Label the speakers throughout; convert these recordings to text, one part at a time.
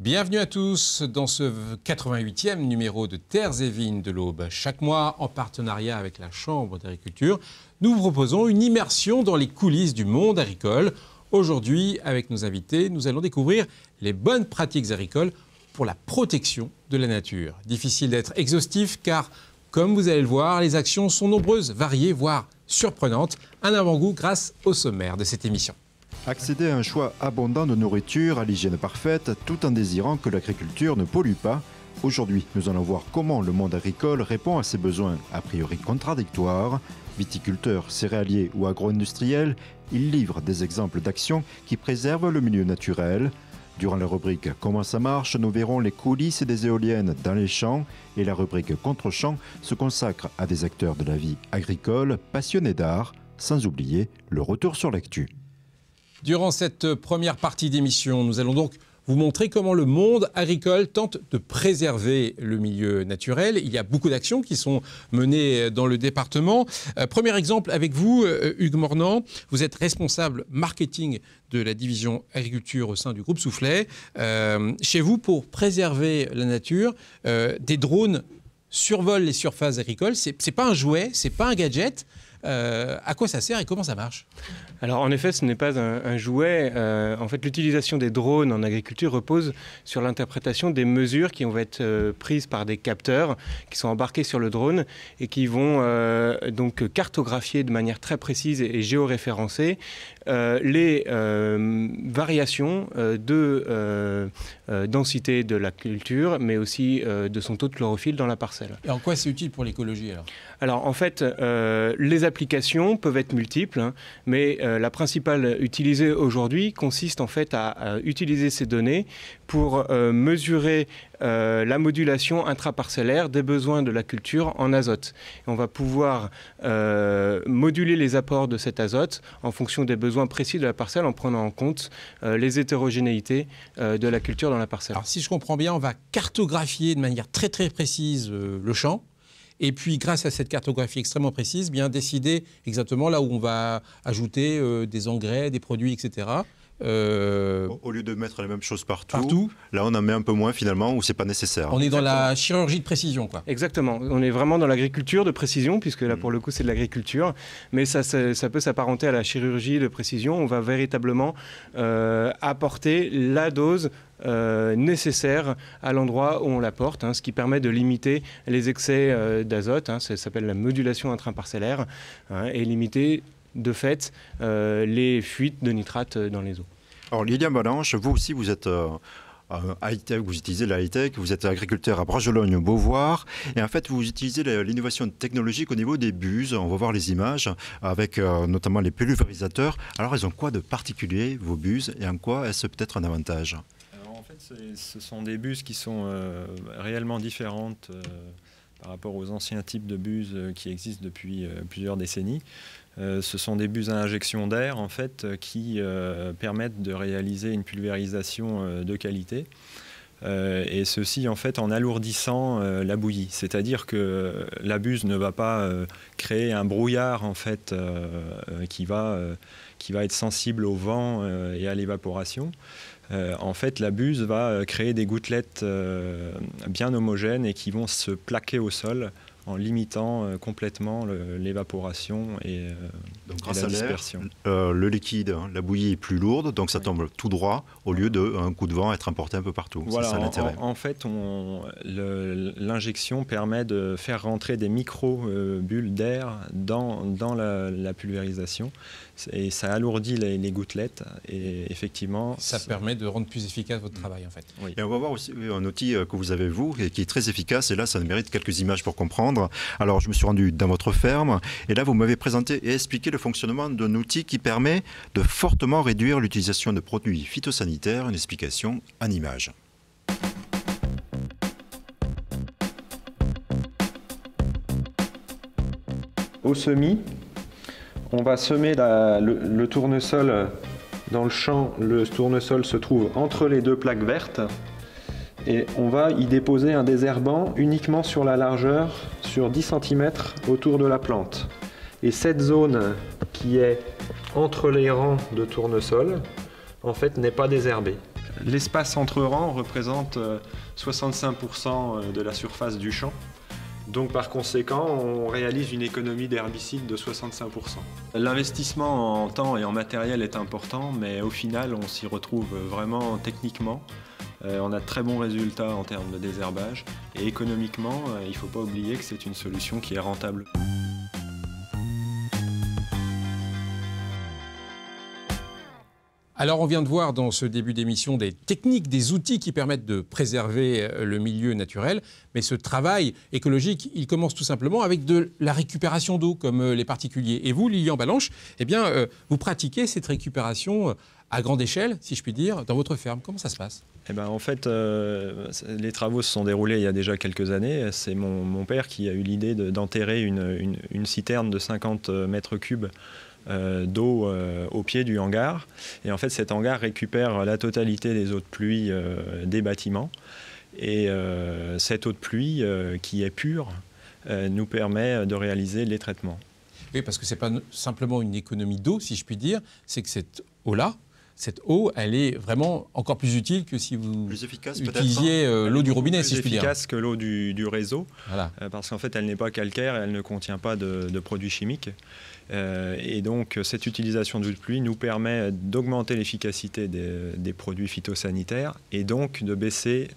Speaker 1: Bienvenue à tous dans ce 88e numéro de Terres et Vignes de l'Aube. Chaque mois, en partenariat avec la Chambre d'agriculture, nous vous proposons une immersion dans les coulisses du monde agricole. Aujourd'hui, avec nos invités, nous allons découvrir les bonnes pratiques agricoles pour la protection de la nature. Difficile d'être exhaustif car, comme vous allez le voir, les actions sont nombreuses, variées, voire surprenantes. Un avant-goût grâce au sommaire de cette émission.
Speaker 2: Accéder à un choix abondant de nourriture, à l'hygiène parfaite, tout en désirant que l'agriculture ne pollue pas. Aujourd'hui, nous allons voir comment le monde agricole répond à ces besoins a priori contradictoires. Viticulteurs, céréaliers ou agro-industriels, ils livrent des exemples d'actions qui préservent le milieu naturel. Durant la rubrique « Comment ça marche ?», nous verrons les coulisses des éoliennes dans les champs et la rubrique « Contre-champs » se consacre à des acteurs de la vie agricole passionnés d'art, sans oublier le retour sur l'actu.
Speaker 1: Durant cette première partie d'émission, nous allons donc vous montrer comment le monde agricole tente de préserver le milieu naturel. Il y a beaucoup d'actions qui sont menées dans le département. Premier exemple avec vous, Hugues Mornant. Vous êtes responsable marketing de la division agriculture au sein du groupe Soufflet. Chez vous, pour préserver la nature, des drones survolent les surfaces agricoles. C'est pas un jouet, c'est pas un gadget. À quoi ça sert et comment ça marche ?
Speaker 3: Alors en effet, ce n'est pas un jouet. En fait, l'utilisation des drones en agriculture repose sur l'interprétation des mesures qui vont être prises par des capteurs qui sont embarqués sur le drone et qui vont donc cartographier de manière très précise et géoréférencée les variations de densité de la culture, mais aussi de son taux de chlorophylle dans la parcelle.
Speaker 1: Et en quoi c'est utile pour l'écologie alors ?
Speaker 3: Alors en fait, les applications peuvent être multiples, hein, mais la principale utilisée aujourd'hui consiste en fait à utiliser ces données pour mesurer la modulation intraparcellaire des besoins de la culture en azote. Et on va pouvoir moduler les apports de cet azote en fonction des besoins précis de la parcelle en prenant en compte les hétérogénéités de la culture dans la parcelle.
Speaker 1: Alors si je comprends bien, on va cartographier de manière très précise le champ. Et puis, grâce à cette cartographie extrêmement précise, bien décider exactement là où on va ajouter des engrais, des produits, etc.
Speaker 2: Au lieu de mettre les mêmes choses partout, là on en met un peu moins finalement où c'est pas nécessaire.
Speaker 1: On est dans la chirurgie de précision, quoi.
Speaker 3: Exactement. On est vraiment dans l'agriculture de précision, puisque là pour le coup c'est de l'agriculture, mais ça peut s'apparenter à la chirurgie de précision. On va véritablement apporter la dose nécessaire à l'endroit où on la porte, hein, ce qui permet de limiter les excès d'azote, hein, ça s'appelle la modulation intraparcellaire, hein, et limiter de fait les fuites de nitrate dans les eaux.
Speaker 2: Alors Liliane Balanche, vous aussi vous êtes high-tech, vous utilisez la high-tech, vous êtes agriculteur à Bragelonne-Beauvoir et en fait vous utilisez l'innovation technologique au niveau des buses. On va voir les images avec notamment les pulvérisateurs. Alors elles ont quoi de particulier vos buses et en quoi est-ce peut-être un avantage ?
Speaker 4: Alors, en fait ce sont des buses qui sont réellement différentes par rapport aux anciens types de buses qui existent depuis plusieurs décennies. Ce sont des buses à injection d'air en fait, qui permettent de réaliser une pulvérisation de qualité. Et ceci en fait en alourdissant la bouillie. C'est-à-dire que la buse ne va pas créer un brouillard en fait, qui va être sensible au vent et à l'évaporation. En fait, la buse va créer des gouttelettes bien homogènes et qui vont se plaquer au sol en limitant complètement l'évaporation et la dispersion.
Speaker 2: Le liquide, la bouillie est plus lourde, donc ça tombe tout droit, au lieu d'un coup de vent être emporté un peu partout.
Speaker 4: Voilà,
Speaker 2: c'est ça l'intérêt.
Speaker 4: En fait, l'injection permet de faire rentrer des micro-bulles d'air dans la pulvérisation. Et ça alourdit les gouttelettes et effectivement...
Speaker 1: Ça permet de rendre plus efficace votre travail en fait.
Speaker 4: Oui.
Speaker 2: Et on va voir aussi un outil que vous avez vous et qui est très efficace et là ça mérite quelques images pour comprendre. Alors je me suis rendu dans votre ferme et là vous m'avez présenté et expliqué le fonctionnement d'un outil qui permet de fortement réduire l'utilisation de produits phytosanitaires, une explication en images.
Speaker 4: Au semis, on va semer le tournesol dans le champ. Le tournesol se trouve entre les deux plaques vertes et on va y déposer un désherbant uniquement sur la largeur, sur 10 cm autour de la plante. Et cette zone qui est entre les rangs de tournesol, en fait, n'est pas désherbée. L'espace entre rangs représente 65% de la surface du champ. Donc par conséquent, on réalise une économie d'herbicide de 65%. L'investissement en temps et en matériel est important, mais au final, on s'y retrouve vraiment techniquement. On a de très bons résultats en termes de désherbage. Et économiquement, il ne faut pas oublier que c'est une solution qui est rentable.
Speaker 1: Alors on vient de voir dans ce début d'émission des techniques, des outils qui permettent de préserver le milieu naturel, mais ce travail écologique, il commence tout simplement avec de la récupération d'eau, comme les particuliers. Et vous, Lilian Balanche, eh bien, vous pratiquez cette récupération à grande échelle, si je puis dire, dans votre ferme. Comment ça se passe ?
Speaker 4: Eh ben, en fait, les travaux se sont déroulés il y a déjà quelques années. C'est mon père qui a eu l'idée d'enterrer une citerne de 50 mètres cubes d'eau au pied du hangar. Et en fait, cet hangar récupère la totalité des eaux de pluie des bâtiments. Et cette eau de pluie, qui est pure, nous permet de réaliser les traitements.
Speaker 1: Oui, parce que ce n'est pas simplement une économie d'eau, si je puis dire, c'est que cette eau-là, cette eau, elle est vraiment encore plus utile que si vous utilisiez l'eau du robinet, si je puis dire.
Speaker 4: Plus efficace que l'eau du réseau,
Speaker 1: voilà.
Speaker 4: Parce qu'en fait, elle n'est pas calcaire et elle ne contient pas de produits chimiques. Et donc, cette utilisation d'eau de pluie nous permet d'augmenter l'efficacité des produits phytosanitaires et donc de baisser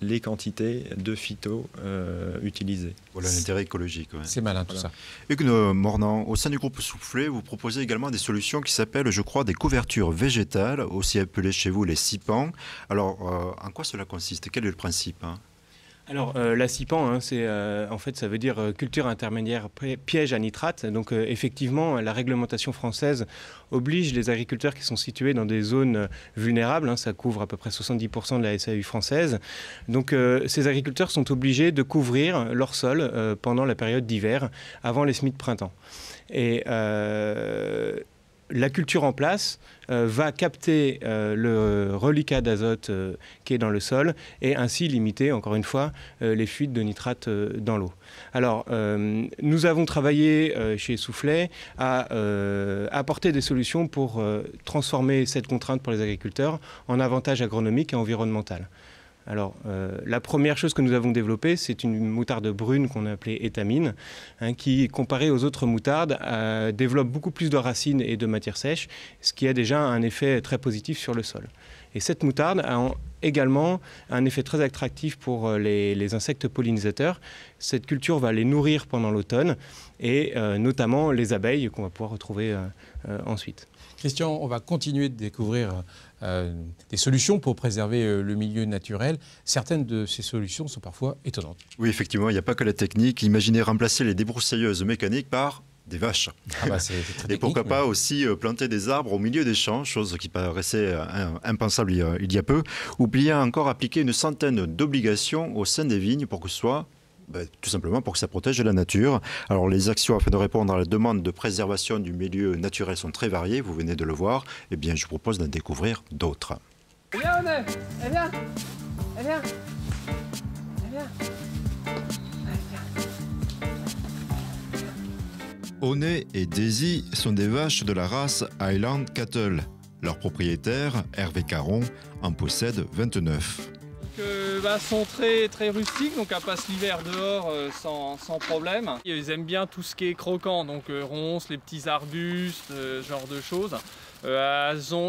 Speaker 4: les quantités de phyto utilisées.
Speaker 2: Voilà l'intérêt écologique. Ouais.
Speaker 1: C'est malin tout ça.
Speaker 2: Hugues Mornant, au sein du groupe Soufflet, vous proposez également des solutions qui s'appellent, je crois, des couvertures végétales, aussi appelées chez vous les cipans. Alors, en quoi cela consiste ? Quel est le principe ?
Speaker 3: Alors, la CIPAN, c'est, en fait, ça veut dire culture intermédiaire piège à nitrate. Donc, effectivement, la réglementation française oblige les agriculteurs qui sont situés dans des zones vulnérables, ça couvre à peu près 70% de la SAU française. Donc, ces agriculteurs sont obligés de couvrir leur sol pendant la période d'hiver, avant les semis de printemps. Et la culture en place va capter le reliquat d'azote qui est dans le sol et ainsi limiter, encore une fois, les fuites de nitrate dans l'eau. Alors, nous avons travaillé chez Soufflet à apporter des solutions pour transformer cette contrainte pour les agriculteurs en avantage agronomique et environnemental. Alors, la première chose que nous avons développée, c'est une moutarde brune qu'on a appelée étamine, qui, comparée aux autres moutardes, développe beaucoup plus de racines et de matière sèche, ce qui a déjà un effet très positif sur le sol. Et cette moutarde a également un effet très attractif pour les insectes pollinisateurs. Cette culture va les nourrir pendant l'automne, et notamment les abeilles qu'on va pouvoir retrouver ensuite.
Speaker 1: Christian, on va continuer de découvrir des solutions pour préserver le milieu naturel. Certaines de ces solutions sont parfois étonnantes.
Speaker 2: Oui, effectivement, il n'y a pas que la technique. Imaginez remplacer les débroussailleuses mécaniques par des vaches.
Speaker 1: Ah bah c'est très technique,
Speaker 2: et pourquoi pas aussi planter des arbres au milieu des champs, chose qui paraissait impensable il y a peu, ou bien encore appliquer une centaine d'obligations au sein des vignes pour que ce soit tout simplement pour que ça protège la nature. Alors les actions afin de répondre à la demande de préservation du milieu naturel sont très variées, vous venez de le voir. Eh bien, je vous propose d'en découvrir d'autres.
Speaker 5: Eh bien, on est. Eh bien. Eh bien. Eh bien.
Speaker 2: Honey et Daisy sont des vaches de la race Highland Cattle. Leur propriétaire, Hervé Caron, en possède 29.
Speaker 5: Sont très rustiques, donc elles passent l'hiver dehors sans problème. Ils aiment bien tout ce qui est croquant, donc ronces, les petits arbustes, ce genre de choses.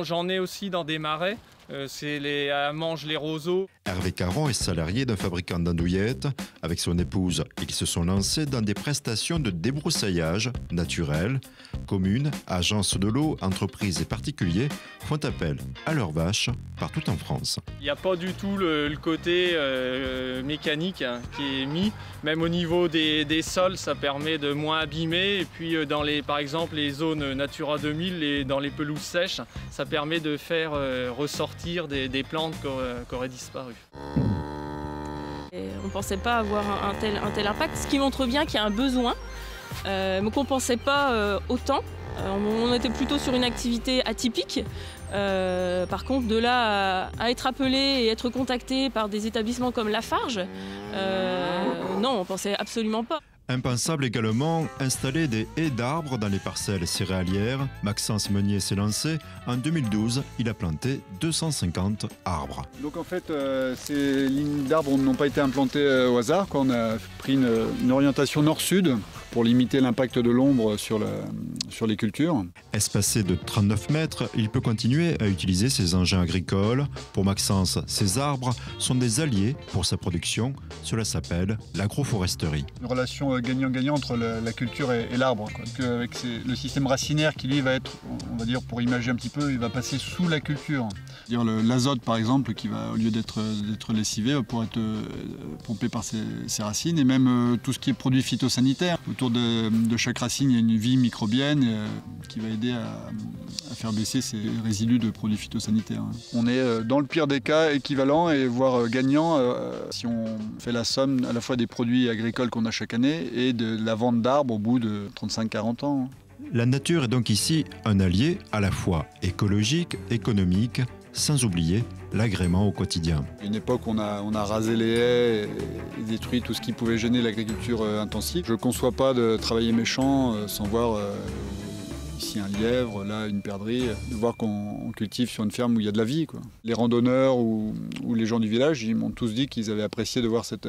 Speaker 5: J'en ai aussi dans des marais, elles mangent les roseaux.
Speaker 2: Hervé Caron est salarié d'un fabricant d'andouillettes. Avec son épouse, ils se sont lancés dans des prestations de débroussaillage naturel. Communes, agences de l'eau, entreprises et particuliers font appel à leurs vaches partout en France.
Speaker 5: Il n'y a pas du tout le côté mécanique qui est mis. Même au niveau des sols, ça permet de moins abîmer. Et puis par exemple les zones Natura 2000, dans les pelouses sèches, ça permet de faire ressortir des plantes qui auraient disparu.
Speaker 6: Et on ne pensait pas avoir un tel impact, ce qui montre bien qu'il y a un besoin, mais qu'on ne pensait pas autant. On était plutôt sur une activité atypique. Par contre, de là à être appelé et être contacté par des établissements comme Lafarge, non, on ne pensait absolument pas.
Speaker 2: Impensable également, installer des haies d'arbres dans les parcelles céréalières. Maxence Meunier s'est lancé. En 2012, il a planté 250 arbres.
Speaker 7: Donc en fait, ces lignes d'arbres n'ont pas été implantées au hasard. On a pris une orientation nord-sud pour limiter l'impact de l'ombre sur les cultures.
Speaker 2: Espacé de 39 mètres, il peut continuer à utiliser ses engins agricoles. Pour Maxence, ces arbres sont des alliés pour sa production. Cela s'appelle l'agroforesterie.
Speaker 7: Une relation gagnant-gagnant entre la culture et l'arbre. Avec le système racinaire qui lui va être, on va dire pour imager un petit peu, il va passer sous la culture. L'azote par exemple qui va, au lieu d'être lessivé, va pouvoir être pompé par ses racines, et même tout ce qui est produits phytosanitaires. Autour de chaque racine, il y a une vie microbienne qui va aider à faire baisser ces résidus de produits phytosanitaires. On est dans le pire des cas équivalent et voire gagnant si on fait la somme à la fois des produits agricoles qu'on a chaque année et de la vente d'arbres au bout de 35-40 ans.
Speaker 2: La nature est donc ici un allié à la fois écologique, économique, sans oublier l'agrément au quotidien.
Speaker 7: À une époque, on a rasé les haies et détruit tout ce qui pouvait gêner l'agriculture intensive. Je ne conçois pas de travailler mes champs sans voir ici un lièvre, là une perdrix, de voir qu'on cultive sur une ferme où il y a de la vie, quoi. Les randonneurs ou les gens du village, ils m'ont tous dit qu'ils avaient apprécié de voir cette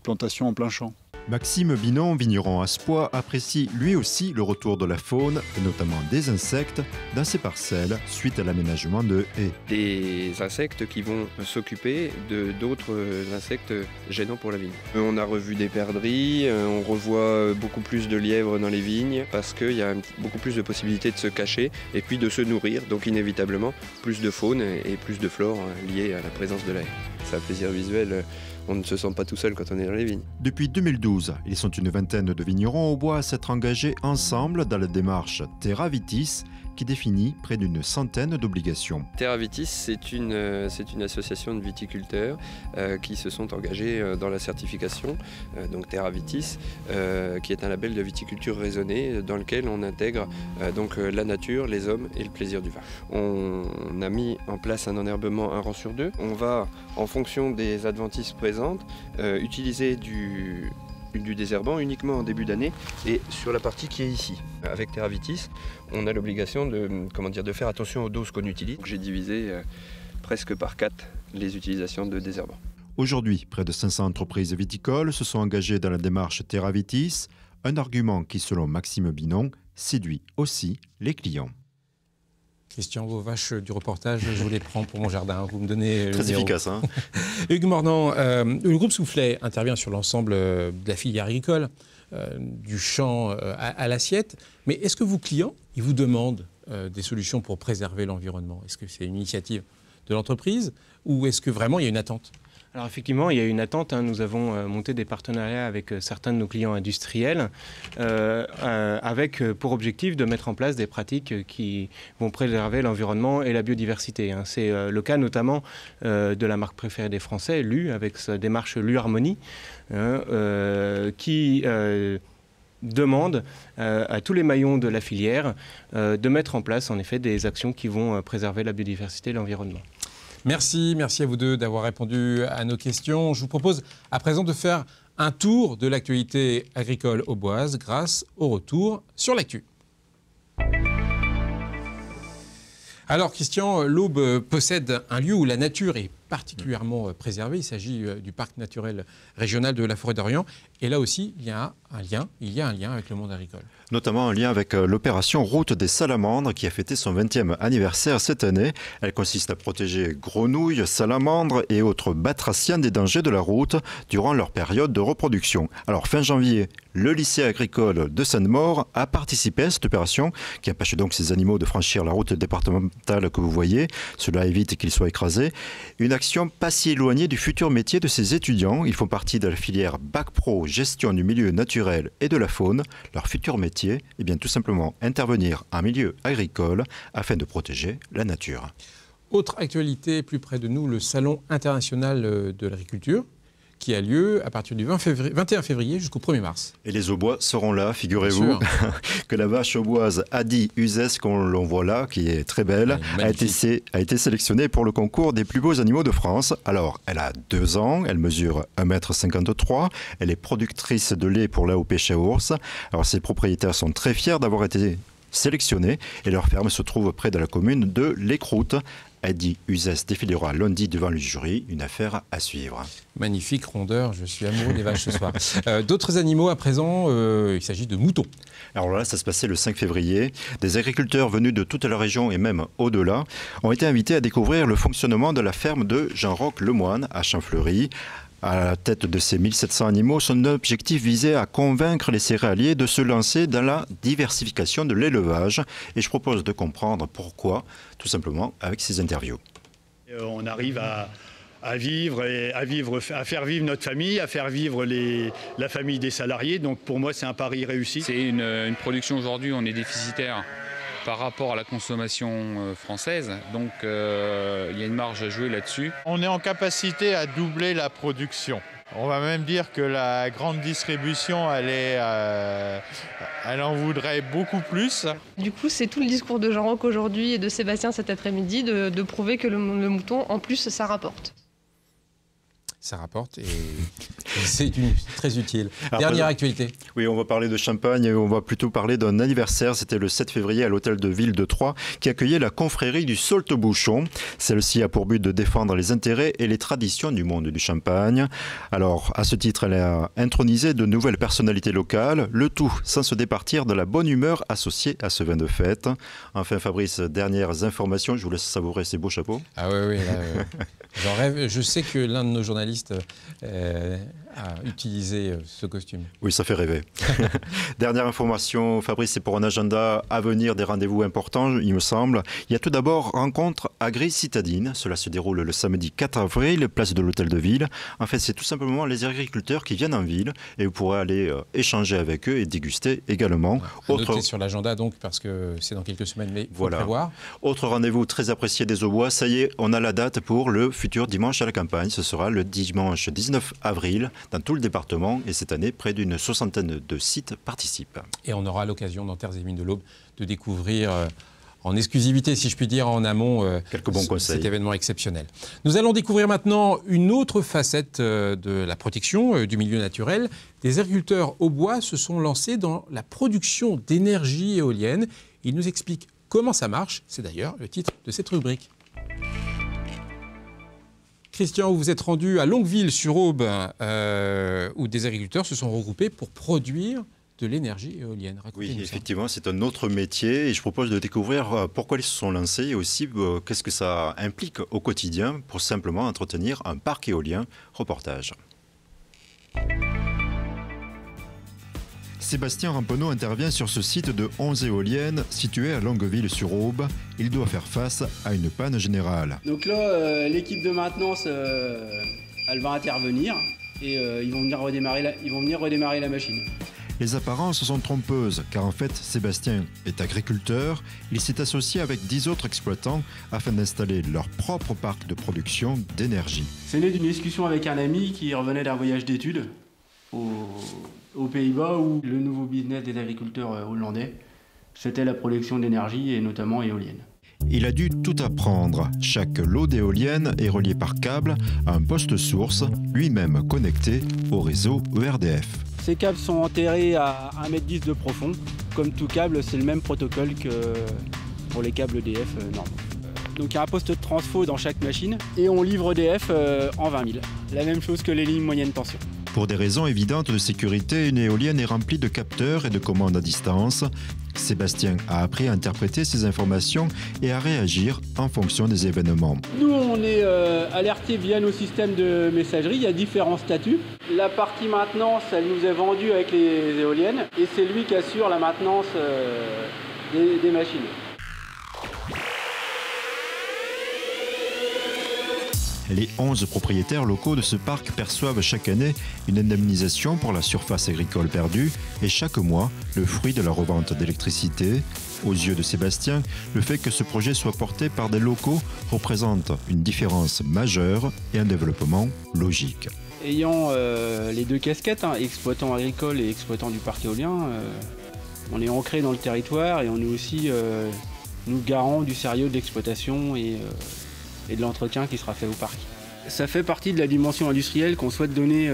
Speaker 7: plantation en plein champ.
Speaker 2: Maxime Binon, vigneron à Spoix, apprécie lui aussi le retour de la faune, et notamment des insectes, dans ses parcelles suite à l'aménagement de haies.
Speaker 8: Des insectes qui vont s'occuper d'autres insectes gênants pour la vigne. On a revu des perdrix, on revoit beaucoup plus de lièvres dans les vignes, parce qu'il y a beaucoup plus de possibilités de se cacher et puis de se nourrir, donc inévitablement plus de faune et plus de flore liées à la présence de la haie. C'est un plaisir visuel. On ne se sent pas tout seul quand on est dans les vignes.
Speaker 2: Depuis 2012, ils sont une vingtaine de vignerons au bois à s'être engagés ensemble dans la démarche Terra Vitis, qui définit près d'une centaine d'obligations.
Speaker 8: Terra Vitis, c'est une association de viticulteurs qui se sont engagés dans la certification, donc Terra Vitis, qui est un label de viticulture raisonnée dans lequel on intègre donc la nature, les hommes et le plaisir du vin. On a mis en place un enherbement 1 rang sur 2. On va, en fonction des adventices présentes, utiliser du désherbant uniquement en début d'année et sur la partie qui est ici. Avec Terra Vitis, on a l'obligation de faire attention aux doses qu'on utilise. J'ai divisé presque par 4 les utilisations de désherbant.
Speaker 2: Aujourd'hui, près de 500 entreprises viticoles se sont engagées dans la démarche Terra Vitis, un argument qui, selon Maxime Binon, séduit aussi les clients.
Speaker 1: Christian, vos vaches du reportage, je vous les prends pour mon jardin. Vous me donnez le
Speaker 2: Très
Speaker 1: numéro.
Speaker 2: efficace, hein.
Speaker 1: Hugues Mornant, le groupe Soufflet intervient sur l'ensemble de la filière agricole, du champ à l'assiette. Mais est-ce que vos clients, ils vous demandent des solutions pour préserver l'environnement? Est-ce que c'est une initiative de l'entreprise ou est-ce que vraiment il y a une attente?
Speaker 3: Alors effectivement, il y a une attente. Nous avons monté des partenariats avec certains de nos clients industriels avec pour objectif de mettre en place des pratiques qui vont préserver l'environnement et la biodiversité. C'est le cas notamment de la marque préférée des Français, Lu, avec sa démarche Lu Harmonie, qui demande à tous les maillons de la filière de mettre en place en effet des actions qui vont préserver la biodiversité et l'environnement.
Speaker 1: Merci à vous deux d'avoir répondu à nos questions. Je vous propose à présent de faire un tour de l'actualité agricole auboise grâce au retour sur l'actu. Alors Christian, l'Aube possède un lieu où la nature est particulièrement préservée. Il s'agit du parc naturel régional de la Forêt d'Orient. Et là aussi, il y a un lien avec le monde agricole.
Speaker 2: Notamment en lien avec l'opération Route des Salamandres qui a fêté son 20e anniversaire cette année. Elle consiste à protéger grenouilles, salamandres et autres batraciens des dangers de la route durant leur période de reproduction. Alors fin janvier, le lycée agricole de Sainte-Maure a participé à cette opération qui empêche donc ces animaux de franchir la route départementale que vous voyez. Cela évite qu'ils soient écrasés. Une action pas si éloignée du futur métier de ces étudiants. Ils font partie de la filière Bac Pro Gestion du milieu naturel et de la faune. Leur futur métier, tout simplement intervenir en milieu agricole afin de protéger la nature.
Speaker 1: Autre actualité plus près de nous, le Salon international de l'agriculture qui a lieu à partir du 21 février jusqu'au 1er mars.
Speaker 2: Et les Aubois seront là, figurez-vous, que la vache auboise Adi Uzès, qu'on l'on voit là, qui est très belle, a été sélectionnée pour le concours des plus beaux animaux de France. Alors, elle a 2 ans, elle mesure 1,53 m, elle est productrice de lait pour l'AOP Chaours. Alors, ses propriétaires sont très fiers d'avoir été sélectionnés et leur ferme se trouve près de la commune de l'Écroute. Adi Uzès défilera lundi devant le jury, une affaire à suivre.
Speaker 1: Magnifique rondeur, je suis amoureux des vaches ce soir. D'autres animaux à présent, il s'agit de moutons.
Speaker 2: Alors là, ça se passait le 5 février. Des agriculteurs venus de toute la région et même au-delà ont été invités à découvrir le fonctionnement de la ferme de Jean-Roch Lemoine à Champfleury. À la tête de ces 1700 animaux, son objectif visait à convaincre les céréaliers de se lancer dans la diversification de l'élevage. Et je propose de comprendre pourquoi, tout simplement avec ces interviews.
Speaker 9: On arrive à faire vivre notre famille, à faire vivre la famille des salariés. Donc pour moi, c'est un pari réussi.
Speaker 10: C'est une production aujourd'hui, on est déficitaire par rapport à la consommation française, donc il y a une marge à jouer là-dessus.
Speaker 11: On est en capacité à doubler la production. On va même dire que la grande distribution, elle en voudrait beaucoup plus.
Speaker 12: Du coup, c'est tout le discours de Jean-Roch aujourd'hui et de Sébastien cet après-midi de prouver que le mouton, en plus, ça rapporte.
Speaker 1: Ça rapporte et c'est très utile. Dernière actualité.
Speaker 2: Oui, on va parler de Champagne et on va plutôt parler d'un anniversaire. C'était le 7 février à l'hôtel de ville de Troyes qui accueillait la confrérie du Saultebouchon. Celle-ci a pour but de défendre les intérêts et les traditions du monde du champagne. Alors, à ce titre, elle a intronisé de nouvelles personnalités locales, le tout sans se départir de la bonne humeur associée à ce vin de fête. Enfin, Fabrice, dernières informations. Je vous laisse savourer ces beaux chapeaux.
Speaker 1: Ah oui, j'en rêve. Je sais que l'un de nos journalistes a utilisé ce costume.
Speaker 2: Oui, ça fait rêver. Dernière information, Fabrice, c'est pour un agenda à venir, des rendez-vous importants, il me semble. Il y a tout d'abord rencontre agri-citadine. Cela se déroule le samedi 4 avril, place de l'hôtel de ville. En fait, c'est tout simplement les agriculteurs qui viennent en ville et vous pourrez aller échanger avec eux et déguster également.
Speaker 1: Notez sur l'agenda donc parce que c'est dans quelques semaines, mais il faut prévoir.
Speaker 2: Autre rendez-vous très apprécié des Aubois, ça y est, on a la date pour le futur dimanche à la campagne. Ce sera le dimanche 19 avril dans tout le département et cette année, près d'une 60aine de sites participent.
Speaker 1: Et on aura l'occasion dans Terres et Mines de l'Aube de découvrir en exclusivité, si je puis dire, en amont,
Speaker 2: quelques bons conseils.
Speaker 1: Cet événement exceptionnel. Nous allons découvrir maintenant une autre facette de la protection du milieu naturel. Des agriculteurs aubois se sont lancés dans la production d'énergie éolienne. Ils nous expliquent comment ça marche. C'est d'ailleurs le titre de cette rubrique. Christian, vous vous êtes rendu à Longueville-sur-Aube, où des agriculteurs se sont regroupés pour produire de l'énergie éolienne.
Speaker 2: Oui, effectivement, c'est un autre métier et je propose de découvrir pourquoi ils se sont lancés et aussi qu'est-ce que ça implique au quotidien pour simplement entretenir un parc éolien. Reportage. Sébastien Rampeneau intervient sur ce site de 11 éoliennes situé à Longueville-sur-Aube. Il doit faire face à une panne générale.
Speaker 13: Donc là, l'équipe de maintenance, elle va intervenir et ils vont venir redémarrer la machine.
Speaker 2: Les apparences sont trompeuses, car en fait, Sébastien est agriculteur. Il s'est associé avec 10 autres exploitants afin d'installer leur propre parc de production d'énergie.
Speaker 13: C'est né d'une discussion avec un ami qui revenait d'un voyage d'études aux Pays-Bas, où le nouveau business des agriculteurs hollandais, c'était la production d'énergie et notamment éolienne.
Speaker 2: Il a dû tout apprendre. Chaque lot d'éoliennes est relié par câble à un poste source, lui-même connecté au réseau ERDF.
Speaker 13: Ces câbles sont enterrés à 1,10 m de profond. Comme tout câble, c'est le même protocole que pour les câbles EDF normaux. Donc il y a un poste de transfo dans chaque machine et on livre EDF en 20 000. La même chose que les lignes moyenne tension.
Speaker 2: Pour des raisons évidentes de sécurité, une éolienne est remplie de capteurs et de commandes à distance. Sébastien a appris à interpréter ces informations et à réagir en fonction des événements.
Speaker 13: Nous, on est alertés via nos systèmes de messagerie. Il y a différents statuts. La partie maintenance, elle nous est vendue avec les éoliennes et c'est lui qui assure la maintenance des machines.
Speaker 2: Les 11 propriétaires locaux de ce parc perçoivent chaque année une indemnisation pour la surface agricole perdue et chaque mois le fruit de la revente d'électricité. Aux yeux de Sébastien, le fait que ce projet soit porté par des locaux représente une différence majeure et un développement logique.
Speaker 13: Ayant les deux casquettes, exploitant agricole et exploitant du parc éolien, on est ancré dans le territoire et on est aussi nous garants du sérieux de l'exploitation et de l'entretien qui sera fait au parc. Ça fait partie de la dimension industrielle qu'on souhaite donner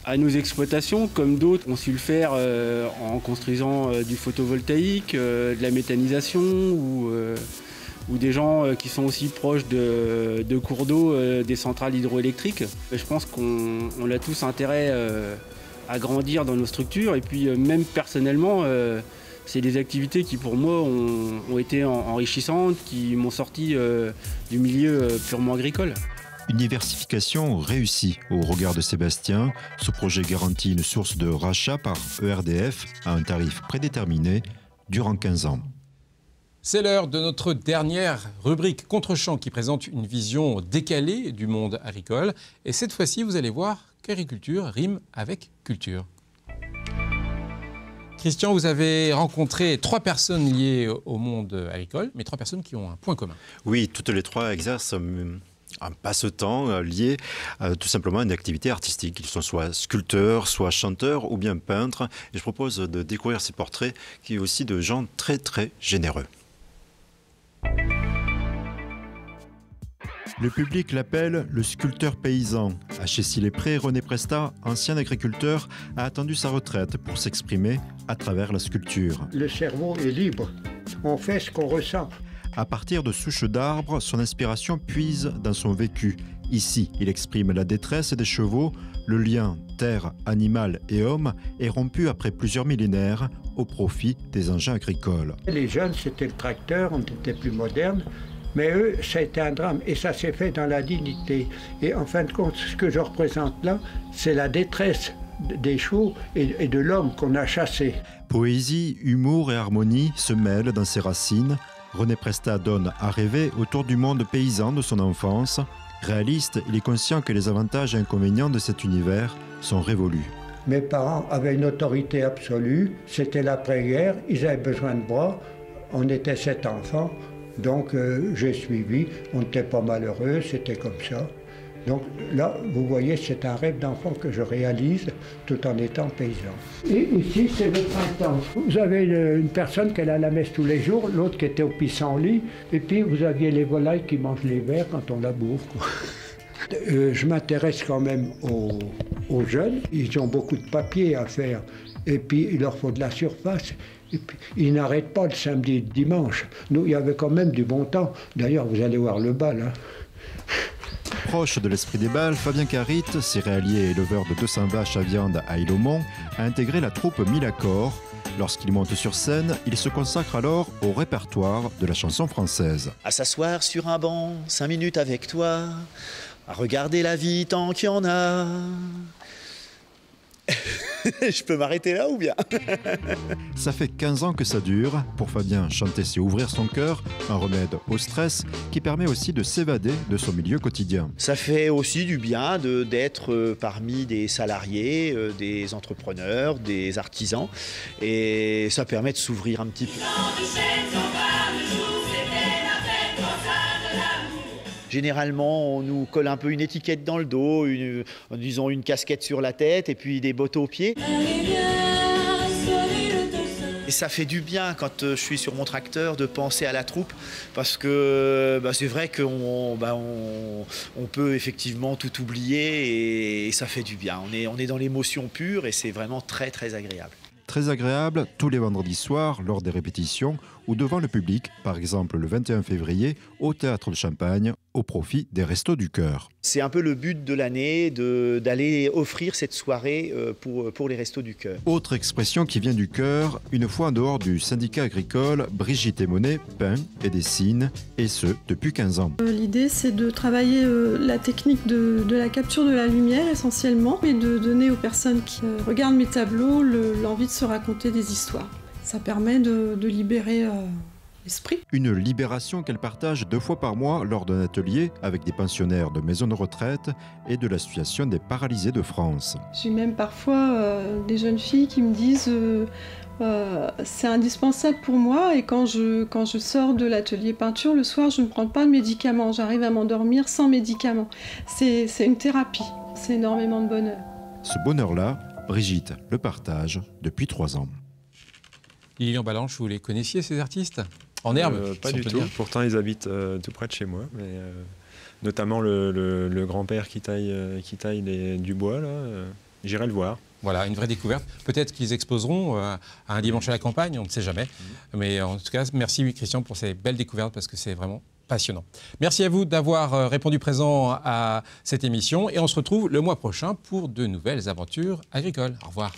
Speaker 13: à nos exploitations, comme d'autres ont su le faire en construisant du photovoltaïque, de la méthanisation ou des gens qui sont aussi proches de cours d'eau, des centrales hydroélectriques. Je pense qu'on a tous intérêt à grandir dans nos structures et puis même personnellement, c'est des activités qui pour moi ont été enrichissantes, qui m'ont sorti du milieu purement agricole.
Speaker 2: Une diversification réussie au regard de Sébastien. Ce projet garantit une source de rachat par ERDF à un tarif prédéterminé durant 15 ans.
Speaker 1: C'est l'heure de notre dernière rubrique Contre-champ qui présente une vision décalée du monde agricole. Et cette fois-ci, vous allez voir qu'agriculture rime avec culture. Christian, vous avez rencontré 3 personnes liées au monde agricole, mais 3 personnes qui ont un point commun.
Speaker 2: Oui, toutes les 3 exercent un passe-temps lié tout simplement à une activité artistique. Ils sont soit sculpteurs, soit chanteurs ou bien peintres. Et je propose de découvrir ces portraits qui sont aussi de gens très très généreux. Le public l'appelle le sculpteur paysan. À Chécy-les-Prés, René Prestat, ancien agriculteur, a attendu sa retraite pour s'exprimer à travers la sculpture.
Speaker 14: Le cerveau est libre. On fait ce qu'on ressent.
Speaker 2: À partir de souches d'arbres, son inspiration puise dans son vécu. Ici, il exprime la détresse des chevaux. Le lien terre, animal et homme est rompu après plusieurs millénaires au profit des engins agricoles.
Speaker 14: Les jeunes, c'était le tracteur, on était plus moderne. Mais eux, ça a été un drame et ça s'est fait dans la dignité. Et en fin de compte, ce que je représente là, c'est la détresse des chevaux et de l'homme qu'on a chassé.
Speaker 2: Poésie, humour et harmonie se mêlent dans ses racines. René Prestat donne à rêver autour du monde paysan de son enfance. Réaliste, il est conscient que les avantages et inconvénients de cet univers sont révolus.
Speaker 14: Mes parents avaient une autorité absolue, c'était l'après-guerre, ils avaient besoin de bras, on était 7 enfants. Donc j'ai suivi, on n'était pas malheureux, c'était comme ça. Donc là, vous voyez, c'est un rêve d'enfant que je réalise tout en étant paysan. Et ici, c'est le printemps. Vous avez une personne qui allait à la messe tous les jours, l'autre qui était au pissenlit, et puis vous aviez les volailles qui mangent les vers quand on la bouffe. Je m'intéresse quand même aux jeunes, ils ont beaucoup de papier à faire, et puis il leur faut de la surface. Et puis, ils n'arrêtent pas le samedi et le dimanche. Nous, il y avait quand même du bon temps. D'ailleurs, vous allez voir le bal. Hein.
Speaker 2: Proche de l'esprit des bals, Fabien Carrit, céréalier et éleveur de 200 vaches à viande à Île-aux-Monts, a intégré la troupe 1000 accords. Lorsqu'il monte sur scène, il se consacre alors au répertoire de la chanson française.
Speaker 15: À s'asseoir sur un banc, 5 minutes avec toi, à regarder la vie tant qu'il y en a. Je peux m'arrêter là ou bien?
Speaker 2: Ça fait 15 ans que ça dure. Pour Fabien, chanter c'est ouvrir son cœur, un remède au stress qui permet aussi de s'évader de son milieu quotidien.
Speaker 15: Ça fait aussi du bien d'être parmi des salariés, des entrepreneurs, des artisans et ça permet de s'ouvrir un petit peu. Généralement, on nous colle un peu une étiquette dans le dos, disons une casquette sur la tête et puis des bottes aux pieds. Et ça fait du bien quand je suis sur mon tracteur de penser à la troupe parce que c'est vrai qu'on peut effectivement tout oublier et ça fait du bien. On est dans l'émotion pure et c'est vraiment très très agréable.
Speaker 2: Très agréable tous les vendredis soirs lors des répétitions ou devant le public, par exemple le 21 février au Théâtre de Champagne au profit des Restos du Cœur.
Speaker 15: C'est un peu le but de l'année d'aller offrir cette soirée pour les Restos du Cœur.
Speaker 2: Autre expression qui vient du cœur, une fois en dehors du syndicat agricole, Brigitte Emonet peint et dessine, et ce depuis 15 ans.
Speaker 16: L'idée c'est de travailler la technique de la capture de la lumière essentiellement et de donner aux personnes qui regardent mes tableaux l'envie de se raconter des histoires. Ça permet de libérer l'esprit.
Speaker 2: Une libération qu'elle partage 2 fois par mois lors d'un atelier avec des pensionnaires de maisons de retraite et de l'Association des paralysés de France.
Speaker 16: J'ai même parfois des jeunes filles qui me disent c'est indispensable pour moi et quand je sors de l'atelier peinture, le soir je ne prends pas de médicaments, j'arrive à m'endormir sans médicaments. C'est une thérapie. c'est énormément de bonheur.
Speaker 2: Ce bonheur-là, Brigitte le partage depuis 3 ans.
Speaker 1: Lilian Balanche, vous les connaissiez, ces artistes? En herbe?
Speaker 4: Pas du tout. Pourtant, ils habitent tout près de chez moi. Mais, notamment le grand-père qui taille du bois, là. J'irai le voir.
Speaker 1: Voilà, une vraie découverte. Peut-être qu'ils exposeront à un dimanche à la campagne, on ne sait jamais. Mais en tout cas, merci Christian pour ces belles découvertes parce que c'est vraiment passionnant. Merci à vous d'avoir répondu présent à cette émission et on se retrouve le mois prochain pour de nouvelles aventures agricoles. Au revoir.